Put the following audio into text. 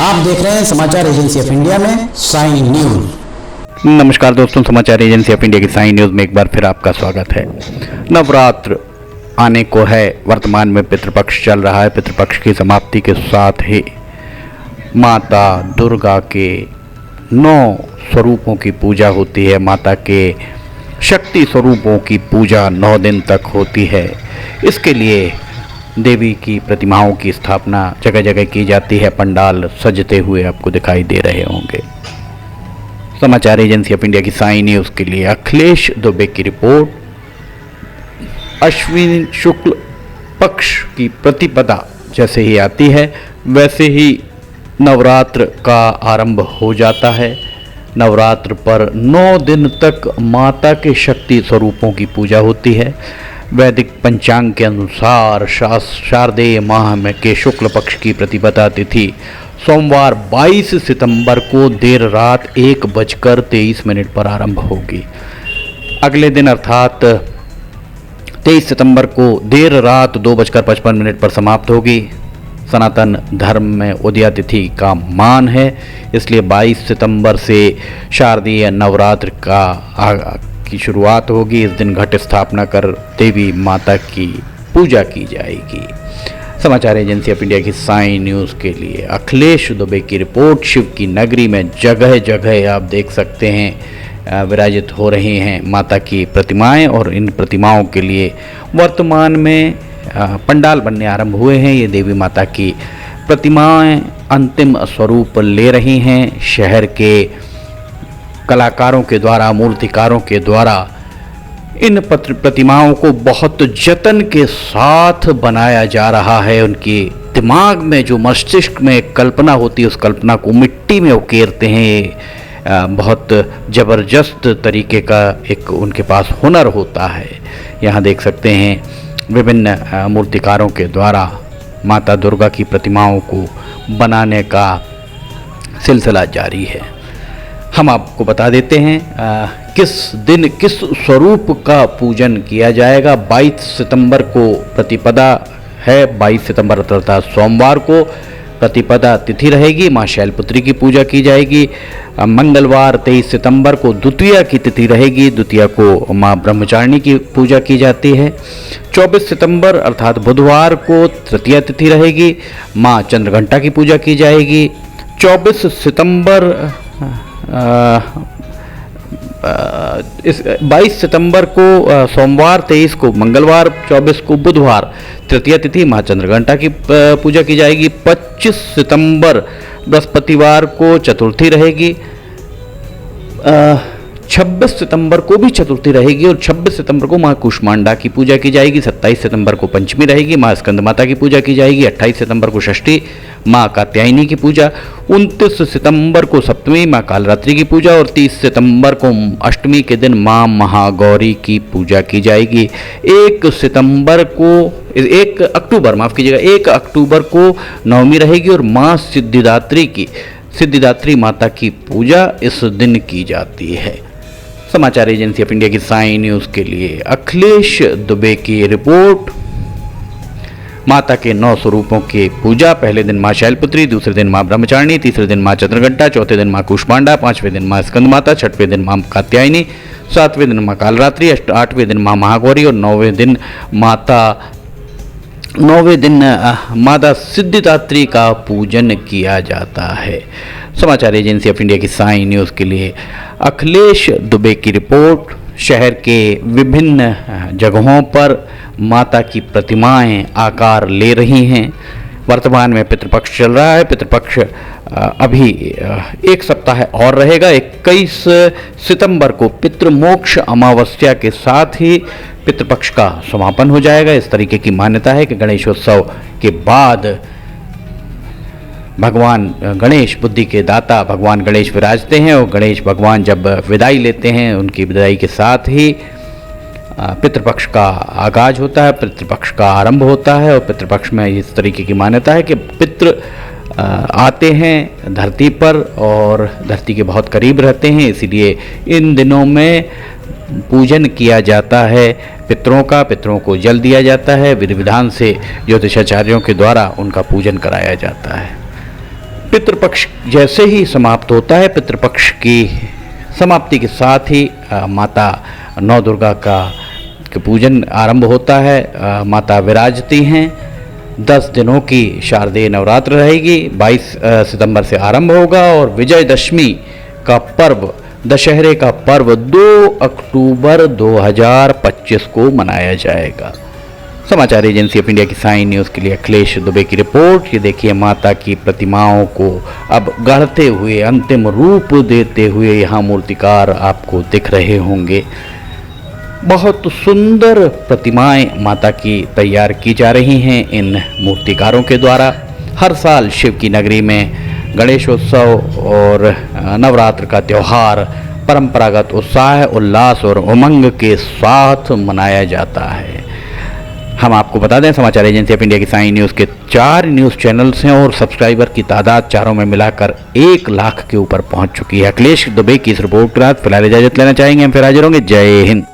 आप देख रहे हैं समाचार एजेंसी ऑफ इंडिया में साई न्यूज। नमस्कार दोस्तों, समाचार एजेंसी ऑफ इंडिया की साई न्यूज में एक बार फिर आपका स्वागत है। नवरात्र आने को है, वर्तमान में पितृपक्ष चल रहा है। पितृपक्ष की समाप्ति के साथ ही माता दुर्गा के 9 स्वरूपों की पूजा होती है। माता के शक्ति स्वरूपों की पूजा 9 दिन तक होती है। इसके लिए देवी की प्रतिमाओं की स्थापना जगह जगह की जाती है। पंडाल सजते हुए आपको दिखाई दे रहे होंगे। समाचार एजेंसी ऑफ इंडिया की साई न्यूज़ के लिए अखिलेश दुबे की रिपोर्ट। अश्विन शुक्ल पक्ष की प्रतिपदा जैसे ही आती है वैसे ही नवरात्र का आरंभ हो जाता है। नवरात्र पर 9 दिन तक माता के शक्ति स्वरूपों की पूजा होती है। वैदिक पंचांग के अनुसार शारदीय माह में के शुक्ल पक्ष की प्रतिपदा तिथि सोमवार 22 सितंबर को देर रात 1:23 पर आरंभ होगी। अगले दिन अर्थात 23 सितंबर को देर रात 2:55 पर समाप्त होगी। सनातन धर्म में उदया तिथि का मान है, इसलिए 22 सितंबर से शारदीय नवरात्र की शुरुआत होगी। इस दिन घट स्थापना कर देवी माता की पूजा की जाएगी। समाचार एजेंसी ऑफ इंडिया की साई न्यूज़ के लिए अखिलेश दुबे की रिपोर्ट। शिव की नगरी में जगह जगह आप देख सकते हैं विराजित हो रही हैं माता की प्रतिमाएं, और इन प्रतिमाओं के लिए वर्तमान में पंडाल बनने आरंभ हुए हैं। ये देवी माता की प्रतिमाएं अंतिम स्वरूप ले रही हैं। शहर के कलाकारों के द्वारा, मूर्तिकारों के द्वारा इन प्रतिमाओं को बहुत जतन के साथ बनाया जा रहा है। उनके दिमाग में जो मस्तिष्क में कल्पना होती है उस कल्पना को मिट्टी में उकेरते हैं। बहुत ज़बरदस्त तरीके का एक उनके पास हुनर होता है। यहाँ देख सकते हैं विभिन्न मूर्तिकारों के द्वारा माता दुर्गा की प्रतिमाओं को बनाने का सिलसिला जारी है। हम आपको बता देते हैं किस दिन किस स्वरूप का पूजन किया जाएगा। 22 सितंबर को प्रतिपदा है। 22 सितंबर अर्थात सोमवार को प्रतिपदा तिथि रहेगी। माँ शैलपुत्री की पूजा की जाएगी। मंगलवार 23 सितंबर को द्वितीया की तिथि रहेगी। द्वितीया को माँ ब्रह्मचारिणी की पूजा की जाती है। 24 सितंबर अर्थात बुधवार को तृतीया तिथि रहेगी। माँ चंद्रघंटा की पूजा की जाएगी। 24 सितंबर 22 सितंबर को सोमवार, 23 को मंगलवार, 24 को बुधवार तृतीया तिथि माँ चंद्रघंटा की पूजा की जाएगी। 25 सितंबर बृहस्पतिवार को चतुर्थी रहेगी। 26 सितंबर को भी चतुर्थी रहेगी और 26 सितंबर को माँ कुष्मांडा की पूजा की जाएगी। 27 सितंबर को पंचमी रहेगी, माँ स्कंद माता की पूजा की जाएगी। 28 सितंबर को षष्ठी, माँ कात्यायनी की पूजा। 29 सितंबर को सप्तमी, माँ कालरात्रि की पूजा। और 30 सितंबर को अष्टमी के दिन माँ महागौरी की पूजा की जाएगी। 1 अक्टूबर को नवमी रहेगी और माँ सिद्धिदात्री माता की पूजा इस दिन की जाती है। समाचार एजेंसी ऑफ इंडिया की साई न्यूज़ के लिए अखिलेश दुबे की रिपोर्ट। माता के 9 स्वरूपों की पूजा। पहले दिन माँ शैलपुत्री, दूसरे दिन माँ ब्रह्मचारिणी, तीसरे दिन माँ चंद्रघंटा, चौथे दिन माँ कुष्मांडा, 5वें दिन माँ स्कंद माता, 6वें दिन माँ कात्यायनी, 7वें दिन माँ कालरात्रि, 8वें दिन माँ महागौरी और 9वें दिन माता सिद्धिदात्री का पूजन किया जाता है। समाचार एजेंसी ऑफ इंडिया की साई न्यूज़ के लिए अखिलेश दुबे की रिपोर्ट। शहर के विभिन्न जगहों पर माता की प्रतिमाएं आकार ले रही हैं। वर्तमान में पितृपक्ष चल रहा है। पितृपक्ष अभी 1 सप्ताह और रहेगा। 21 सितंबर को पितृमोक्ष अमावस्या के साथ ही पितृपक्ष का समापन हो जाएगा। इस तरीके की मान्यता है कि गणेशोत्सव के बाद भगवान गणेश, बुद्धि के दाता भगवान गणेश विराजते हैं और गणेश भगवान जब विदाई लेते हैं, उनकी विदाई के साथ ही पितृपक्ष का आगाज होता है, पितृपक्ष का आरंभ होता है। और पितृपक्ष में इस तरीके की मान्यता है कि पितृ आते हैं धरती पर और धरती के बहुत करीब रहते हैं, इसीलिए इन दिनों में पूजन किया जाता है पितरों का। पितरों को जल दिया जाता है, विधि विधान से ज्योतिषाचार्यों के द्वारा उनका पूजन कराया जाता है। पितृपक्ष जैसे ही समाप्त होता है, पितृपक्ष की समाप्ति के साथ ही माता नौ दुर्गा का पूजन आरंभ होता है। माता विराजती हैं। 10 दिनों की शारदीय नवरात्र रहेगी। 22 सितंबर से आरंभ होगा और विजयदशमी का पर्व, दशहरे का पर्व 2 अक्टूबर 2025 को मनाया जाएगा। समाचार एजेंसी ऑफ इंडिया की साइन न्यूज़ के लिए अखिलेश दुबे की रिपोर्ट। ये देखिए, माता की प्रतिमाओं को अब गढ़ते हुए, अंतिम रूप देते हुए यहाँ मूर्तिकार आपको दिख रहे होंगे। बहुत सुंदर प्रतिमाएं माता की तैयार की जा रही हैं इन मूर्तिकारों के द्वारा। हर साल शिव की नगरी में गणेशोत्सव और नवरात्र का त्यौहार परंपरागत उत्साह, उल्लास और उमंग के साथ मनाया जाता है। हम आपको बता दें, समाचार एजेंसी ऑफ इंडिया की साइन न्यूज़ के 4 न्यूज़ चैनल्स हैं और सब्सक्राइबर की तादाद चारों में मिलाकर 1 लाख के ऊपर पहुंच चुकी है। अखिलेश दुबे की इस रिपोर्ट के साथ फिलहाल इजाजत लेना चाहेंगे। हम फिर हाजिर होंगे। जय हिंद।